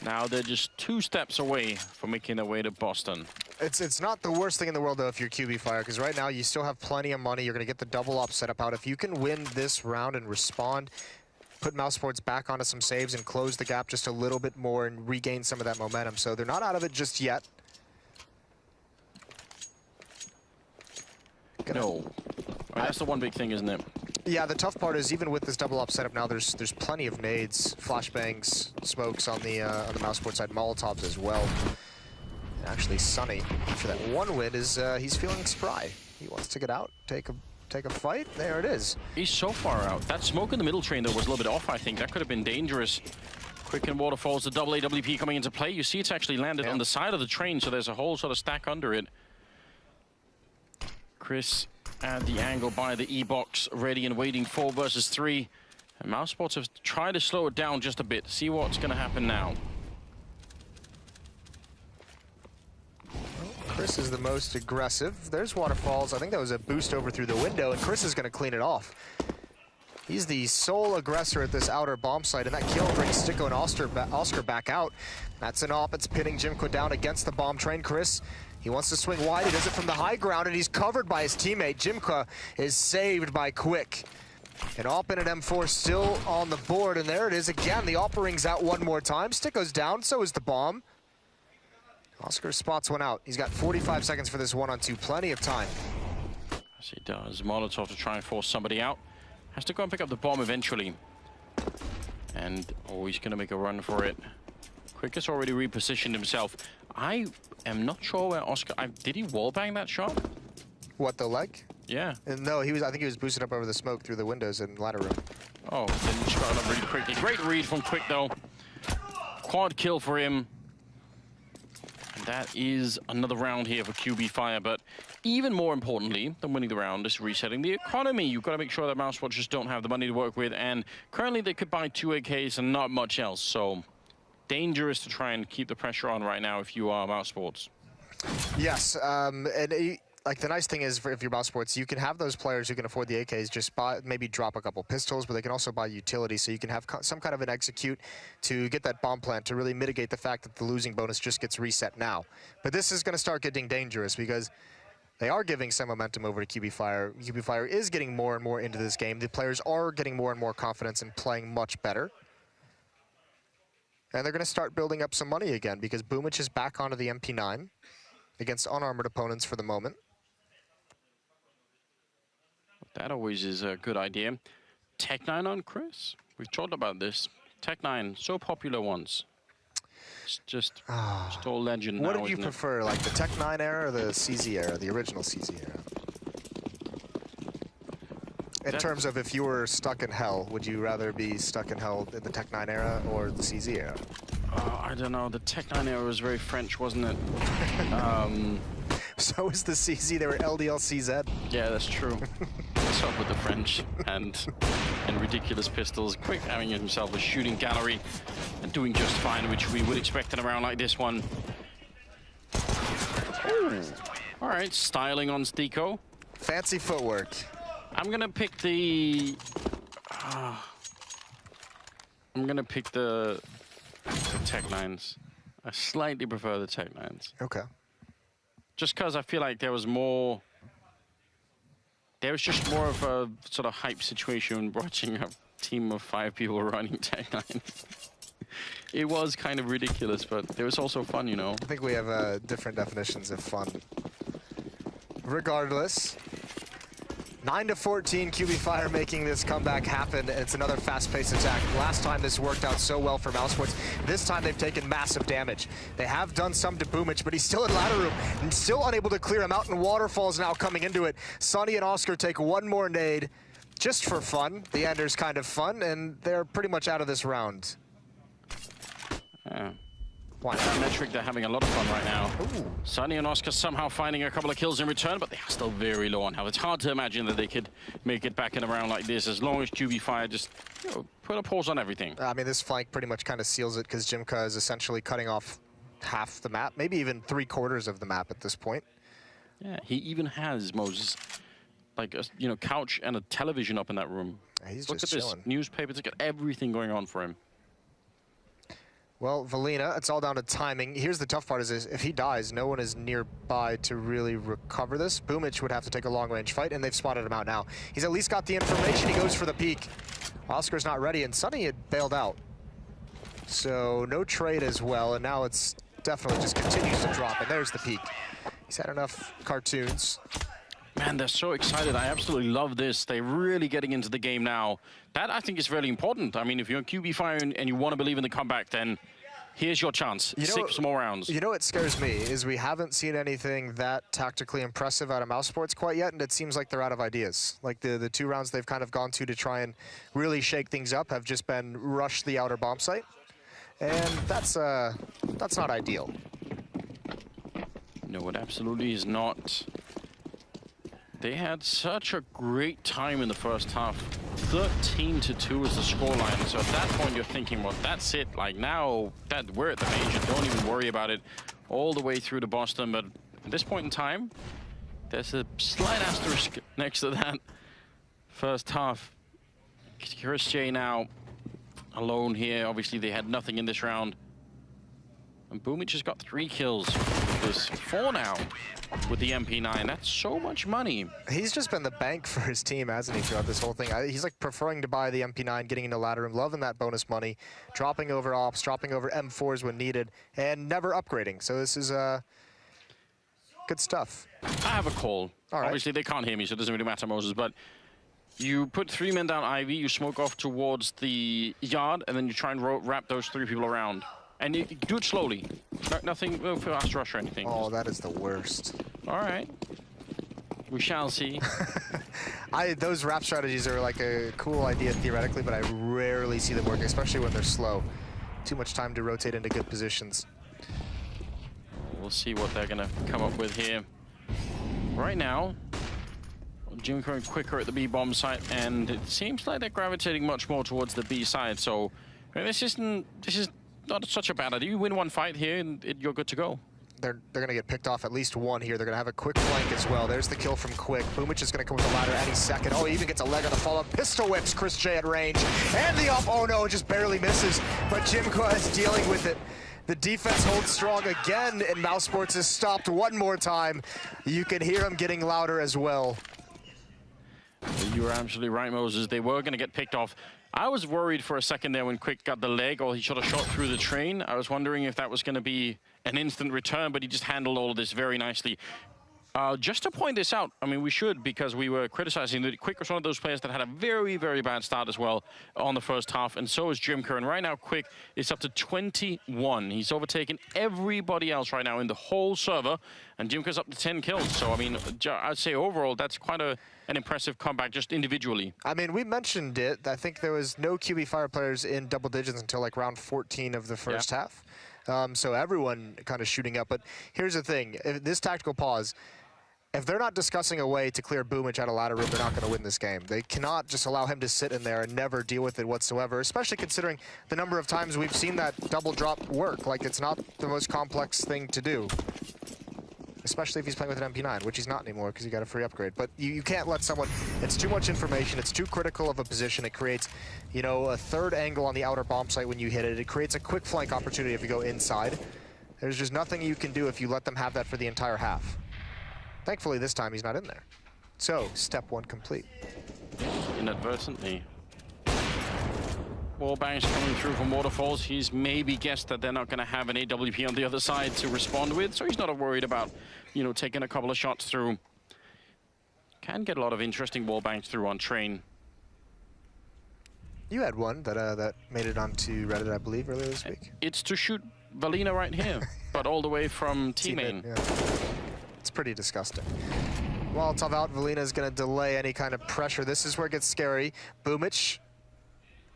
Now they're just 2 steps away from making their way to Boston. It's not the worst thing in the world, though, if you're QB Fire, because right now you still have plenty of money. You're going to get the double op setup out. If you can win this round and respond, put Mousesports back onto some saves and close the gap just a little bit more and regain some of that momentum. So they're not out of it just yet. No. I mean, that's the one big thing, isn't it? Yeah, the tough part is even with this double op setup now, there's plenty of nades, flashbangs, smokes on the Mousesports side, Molotovs as well. And actually, Sunny, for that 1 win, is he's feeling spry. He wants to get out, take a fight. There it is. He's so far out. That smoke in the middle train, though, was a little bit off, I think. That could have been dangerous. Quick and Waterfalls, the double AWP coming into play. You see it's actually landed on the side of the train, so there's a whole sort of stack under it. Chris at the angle by the E-box, ready and waiting, 4 versus 3. And Mousesports have tried to slow it down just a bit. See what's going to happen now. Chris is the most aggressive. There's Waterfalls. I think that was a boost over through the window, and Chris is going to clean it off. He's the sole aggressor at this outer bomb site, and that kill brings Stiko and Oscar back out. That's an op. It's pinning Jimko down against the bomb train. Chris, he wants to swing wide. He does it from the high ground, and he's covered by his teammate. Jimko is saved by Quick. And op in an M4 still on the board, and there it is again. The op rings out one more time. Stiko's down, so is the bomb. Oscar spots one out. He's got 45 seconds for this 1-on-2. Plenty of time. Yes, he does. Molotov to try and force somebody out. Has to go and pick up the bomb eventually. And he's going to make a run for it. Quick has already repositioned himself. I am not sure where Oscar... did he wallbang that shot? What, the leg? Yeah. No, I think he was boosted up over the smoke through the windows in ladder room. Oh, then he shot it up really quickly. Great read from Quick, though. Quad kill for him. And that is another round here for QB Fire, but even more importantly than winning the round is resetting the economy. You've got to make sure that Mousesports just don't have the money to work with, and currently they could buy 2 AKs and not much else, so dangerous to try and keep the pressure on right now if you are Mousesports. Yes, like the nice thing is, if you're Mousesports, you can have those players who can afford the AKs just maybe drop a couple pistols, but they can also buy utility, so you can have some kind of an execute to get that bomb plant to really mitigate the fact that the losing bonus just gets reset now. But this is going to start getting dangerous because they are giving some momentum over to QB Fire. QB Fire is getting more and more into this game. The players are getting more and more confidence and playing much better. And they're going to start building up some money again because Boomich is back onto the MP9 against unarmored opponents for the moment. That always is a good idea. Tech9 on Chris? We've talked about this. Tech9, so popular once. It's just all legend now, What did you prefer, like the Tech9 era or the CZ era, the original CZ era? In terms of if you were stuck in hell, would you rather be stuck in hell in the Tech9 era or the CZ era? I don't know. The Tech9 era was very French, wasn't it? So was the CZ. They were LDLCZ. Yeah, that's true. What's up with the French and ridiculous pistols? Quick having himself a shooting gallery and doing just fine, which we would expect in a round like this one. Ooh. All right, styling on Stico. Fancy footwork. I'm gonna pick the. I'm gonna pick the Tech9s. I slightly prefer the Tech9s. Okay. Just because I feel like there was more. There was just more of a sort of hype situation watching a team of 5 people running Tech9. It was kind of ridiculous, but it was also fun, you know. I think we have different definitions of fun. Regardless, 9-14, QB Fire making this comeback happen. It's another fast-paced attack. Last time this worked out so well for Mousesports. This time they've taken massive damage. They have done some to Boomich, but he's still in ladder room and still unable to clear him out, and Waterfall's now coming into it. Sonny and Oscar take one more nade just for fun. The ender's kind of fun, and they're pretty much out of this round. Yeah. Metric, they're having a lot of fun right now. Ooh. Sonny and Oscar somehow finding a couple of kills in return, but they are still very low on health. It's hard to imagine that they could make it back in a round like this as long as QB Fire just put a pause on everything. I mean, this flank pretty much kind of seals it because Jimka is essentially cutting off half the map, maybe even 3/4 of the map at this point. Yeah, he even has, Moses, like a couch and a television up in that room. Yeah, he's Look just at chilling. This newspaper, it's got everything going on for him. Well, Valina, it's all down to timing. Here's the tough part is if he dies, no one is nearby to really recover this. Boomich would have to take a long-range fight, and they've spotted him out now. He's at least got the information. He goes for the peek. Oscar's not ready, and Sonny had bailed out. So no trade as well, and now it's definitely just continues to drop, and there's the peek. He's had enough cartoons. Man, they're so excited. I absolutely love this. They're really getting into the game now. That, I think, is really important. I mean, if you're on QB Fire and you want to believe in the comeback, then here's your chance. 6 more rounds. You know what scares me is we haven't seen anything that tactically impressive out of Mousesports quite yet, and it seems like they're out of ideas. Like the 2 rounds they've kind of gone to try and really shake things up have just been rush the outer bomb site. And that's not ideal. No, it absolutely is not. They had such a great time in the first half. 13-2 is the scoreline. So at that point, you're thinking, well, that's it. Like now, that we're at the major. Don't even worry about it. All the way through to Boston. But at this point in time, there's a slight asterisk next to that first half. Chris J now alone here. Obviously, they had nothing in this round. And Boomich has got 3 kills. There's 4 now with the MP9. That's so much money. He's just been the bank for his team, hasn't he, throughout this whole thing? He's like preferring to buy the MP9, getting into ladder room, loving that bonus money, dropping over ops, dropping over M4s when needed, and never upgrading. So this is good stuff. I have a call. All right. Obviously, they can't hear me, so it doesn't really matter, Moses, but You put 3 men down Ivy, you smoke off towards the yard, and then you try and wrap those 3 people around. And you do it slowly. Nothing, no fast rush or anything. Oh, that is the worst. All right. We shall see. Those wrap strategies are like a cool idea theoretically, but I rarely see them work, especially when they're slow. Too much time to rotate into good positions. We'll see what they're going to come up with here. Right now, Jim going quicker at the B bomb site, and it seems like they're gravitating much more towards the B side. So I mean, this is not such a bad idea. You win one fight here, and you're good to go. They're going to get picked off at least one here. They're going to have a quick flank as well. There's the kill from Quick. Boomich is going to come with the ladder any second. Oh, he even gets a leg on the follow-up. Pistol whips Chris J at range. And the up. Oh, no, just barely misses. But Jimko is dealing with it. The defense holds strong again, and Mousesports is stopped one more time. You can hear him getting louder as well. You were absolutely right, Moses. They were going to get picked off. I was worried for a second there when Quick got the leg, or he should have shot through the train. I was wondering if that was going to be an instant return, but he just handled all of this very nicely. Just to point this out, I mean, we should, because we were criticizing that Quick was one of those players that had a very, very bad start as well on the first half, and so is Jimker. And right now, Quick is up to 21. He's overtaken everybody else right now in the whole server, and Jimker's up to 10 kills. So, I mean, I'd say overall, that's quite an impressive comeback just individually. I mean, we mentioned it. I think there was no QB Fire players in double digits until like round 14 of the first half. So everyone kind of shooting up. But here's the thing. This tactical pause, if they're not discussing a way to clear Boomich out of ladder room, they're not going to win this game. They cannot just allow him to sit in there and never deal with it whatsoever, especially considering the number of times we've seen that double drop work. Like, it's not the most complex thing to do, especially if he's playing with an MP9, which he's not anymore because he got a free upgrade. But you can't let someone, it's too much information, it's too critical of a position. It creates, you know, a third angle on the outer bomb site when you hit it. It creates a quick flank opportunity if you go inside. There's just nothing you can do if you let them have that for the entire half. Thankfully, this time he's not in there. So, step 1 complete. Inadvertently. Wallbangs coming through from Waterfalls. He's maybe guessed that they're not going to have an AWP on the other side to respond with, so he's not worried about, you know, taking a couple of shots through. Can get a lot of interesting wallbangs through on train. You had one that made it onto Reddit, I believe, earlier this week. It's to shoot Valina right here, but all the way from T-main. Yeah. It's pretty disgusting. Well, Tavat Valina is going to delay any kind of pressure. This is where it gets scary. Boomich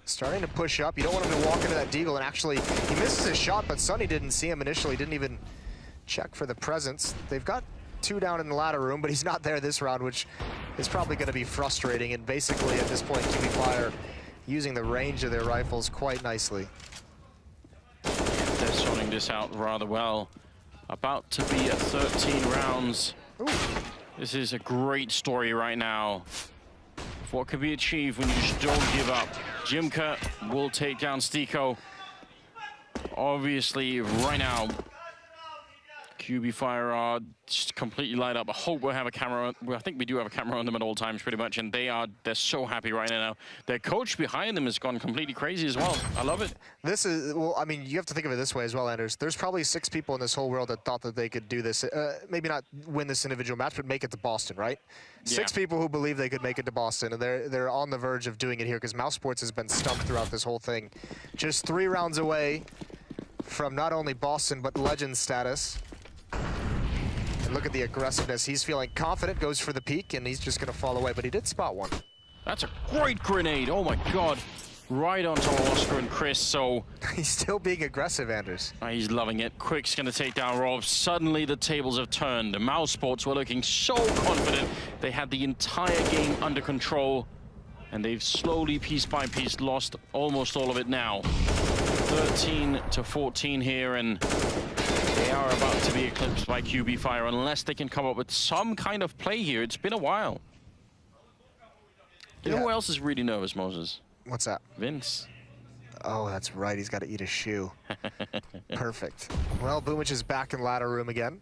starting to push up. You don't want him to walk into that deagle, and actually, he misses his shot, but Sonny didn't see him initially, didn't even check for the presence. They've got 2 down in the ladder room, but he's not there this round, which is probably going to be frustrating. And basically, at this point, QB Fire using the range of their rifles quite nicely. They're sorting this out rather well. About to be at 13 rounds. Ooh. This is a great story right now. What could be achieved when you just don't give up. Jimka will take down Stiko. Obviously, right now, QB Fire are just completely light up. I hope we'll have a camera. Well, I think we do have a camera on them at all times, pretty much, and they're so happy right now. Their coach behind them has gone completely crazy as well. I love it. This is, well, I mean, you have to think of it this way as well, Anders. There's probably 6 people in this whole world that thought that they could do this. Maybe not win this individual match, but make it to Boston, right? Yeah. 6 people who believe they could make it to Boston, and they're on the verge of doing it here because Mousesports has been stumped throughout this whole thing. Just 3 rounds away from not only Boston, but legend status. Look at the aggressiveness. He's feeling confident, goes for the peak, and he's just going to fall away. But he did spot one. That's a great grenade. Oh, my God. Right onto Oscar and Chris, so... He's still being aggressive, Anders. He's loving it. Quick's going to take down Rob. Suddenly, the tables have turned. The Mousesports were looking so confident. They had the entire game under control, and they've slowly, piece by piece, lost almost all of it now. 13-14 here, and... they are about to be eclipsed by QB Fire unless they can come up with some kind of play here. It's been a while. You know who else is really nervous, Moses? What's that? Vince. Oh, that's right. He's got to eat a shoe. Perfect. Well, Boomich is back in ladder room again.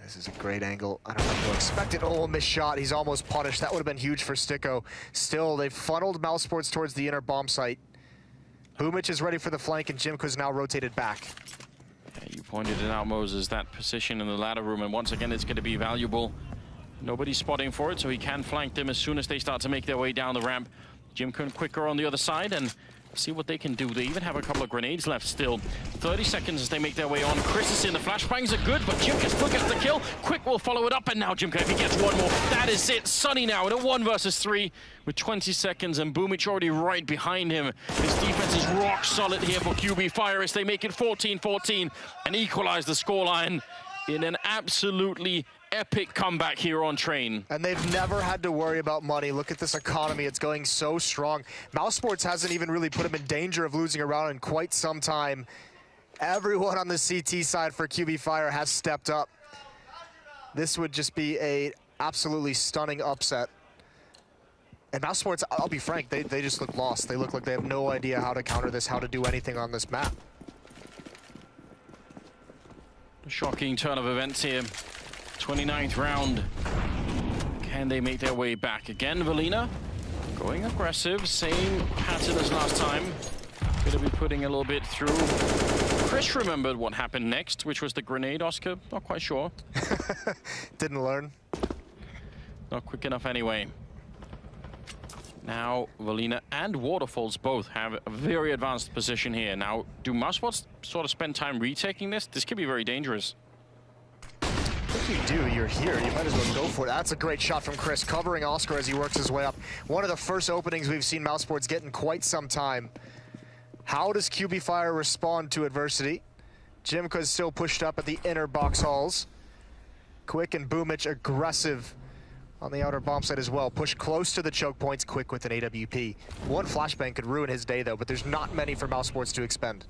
This is a great angle. I don't know if expected. Oh, missed shot. He's almost punished. That would have been huge for Sticko. Still, they've funneled Mousesports towards the inner bomb site. Boomich is ready for the flank, and Jimko's now rotated back. Yeah, you pointed it out, Moses, that position in the ladder room, and once again, it's going to be valuable. Nobody's spotting for it, so he can flank them as soon as they start to make their way down the ramp. Jimka quicker on the other side, and see what they can do. They even have a couple of grenades left still. 30 seconds as they make their way on. Chris is in. The flashbangs are good, but Jimka still gets the kill. Quick will follow it up, and now Jimka, if he gets one more, that is it. Sunny now in a 1 versus 3 with 20 seconds, and Boomic already right behind him. His defense is rock solid here for QB Fire as they make it 14-14 and equalize the scoreline in an absolutely epic comeback here on Train. And they've never had to worry about money. Look at this economy. It's going so strong. Mousesports hasn't even really put them in danger of losing a round in quite some time. Everyone on the CT side for QB Fire has stepped up. This would just be a absolutely stunning upset. And Mousesports, I'll be frank, they just look lost. They look like they have no idea how to counter this, how to do anything on this map. Shocking turn of events here. 29th round. Can they make their way back again? Valina going aggressive, same pattern as last time. Gonna be putting a little bit through. Chris remembered what happened next, which was the grenade. Oscar, not quite sure. Didn't learn. Not quick enough anyway. Now, Valina and Waterfalls both have a very advanced position here. Now, do Mousesports sort of spend time retaking this? This could be very dangerous. If you do, you're here. You might as well go for it. That's a great shot from Chris, covering Oscar as he works his way up. One of the first openings we've seen Mousesports get in quite some time. How does QB Fire respond to adversity? Jimka is still pushed up at the inner box halls. Quick and Boomic aggressive on the outer bomb site as well. Push close to the choke points, Quick with an AWP. One flashbang could ruin his day though, but there's not many for Mousesports to expend.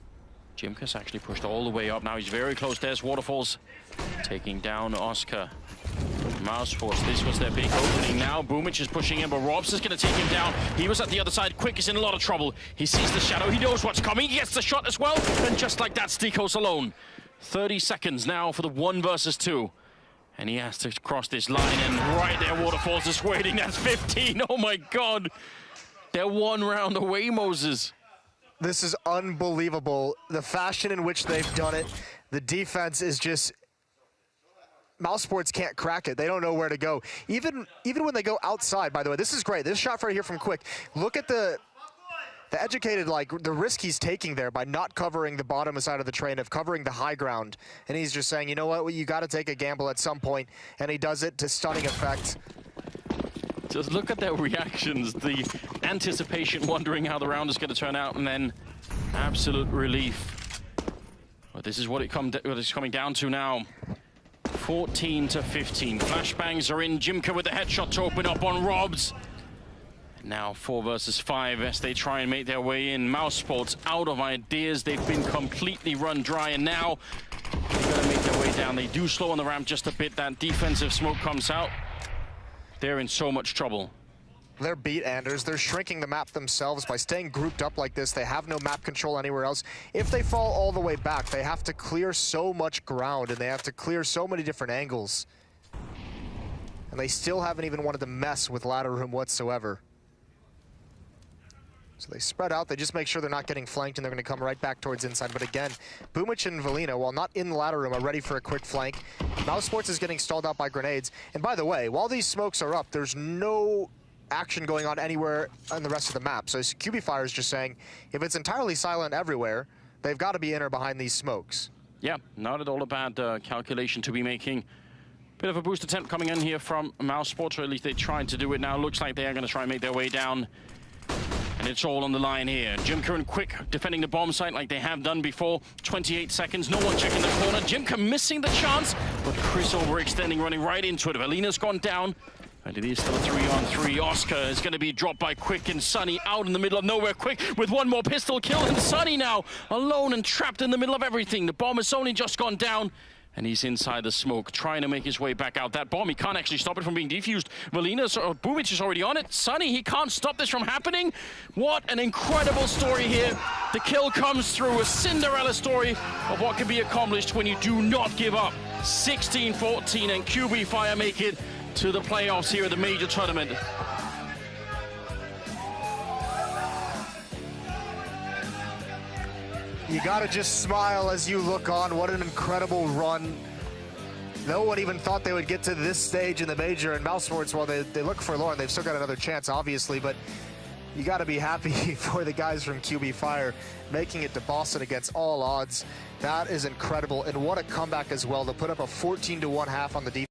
Jimka's actually pushed all the way up. Now he's very close. There's Waterfalls taking down Oscar. Mousesports, this was their big opening. Now Boomic is pushing in, but Robs is going to take him down. He was at the other side. Quick is in a lot of trouble. He sees the shadow. He knows what's coming. He gets the shot as well. And just like that, Stikos alone. 30 seconds now for the 1 versus 2. And he has to cross this line, and right there, Waterfalls is waiting. That's 15. Oh my God. They're 1 round away, Moses. This is unbelievable. The fashion in which they've done it. The defense is just... Mousesports can't crack it. They don't know where to go. Even when they go outside, by the way, this is great. This shot right here from Quick. Look at the educated, like, the risk he's taking there by not covering the bottom side of the train, of covering the high ground. And he's just saying, you know what, you got to take a gamble at some point. And he does it to stunning effect. Just look at their reactions, the anticipation, wondering how the round is going to turn out, and then absolute relief. But this is what it's coming down to now. 14-15. Flashbangs are in. Jimka with the headshot to open up on Robs. Now 4 versus 5 as they try and make their way in. Mousesports out of ideas. They've been completely run dry, and now they're going to make their way down. They do slow on the ramp just a bit. That defensive smoke comes out. They're in so much trouble. They're beat, Anders. They're shrinking the map themselves by staying grouped up like this. They have no map control anywhere else. If they fall all the way back, they have to clear so much ground, and they have to clear so many different angles. And they still haven't even wanted to mess with ladder room whatsoever. So they spread out. They just make sure they're not getting flanked, and they're going to come right back towards inside. But again, Boomic and Valina, while not in the ladder room, are ready for a quick flank. Mousesports is getting stalled out by grenades. And by the way, while these smokes are up, there's no action going on anywhere on the rest of the map. So QB Fire is just saying, if it's entirely silent everywhere, they've got to be in or behind these smokes. Yeah, not at all a bad calculation to be making. Bit of a boost attempt coming in here from Mousesports, or at least they tried to do it now. Looks like they are going to try and make their way down. And it's all on the line here. Jimka and Quick defending the bomb site like they have done before. 28 seconds, no one checking the corner. Jimka missing the chance, but Chris overextending, running right into it. Valina's gone down, and it is still a 3-on-3. Oscar is going to be dropped by Quick, and Sunny out in the middle of nowhere. Quick with one more pistol kill, and Sunny now alone and trapped in the middle of everything. The bomb has only just gone down, and he's inside the smoke, trying to make his way back out. That bomb, he can't actually stop it from being defused. Boomic is already on it. Sunny, he can't stop this from happening. What an incredible story here. The kill comes through, a Cinderella story of what can be accomplished when you do not give up. 16-14, and QB Fire make it to the playoffs here at the major tournament. You gotta just smile as you look on. What an incredible run. No one even thought they would get to this stage in the major, and Mousesports, well, they look forlorn. They've still got another chance, obviously, but you got to be happy for the guys from QB Fire making it to Boston against all odds. That is incredible, and what a comeback as well to put up a 14-1 half on the defense.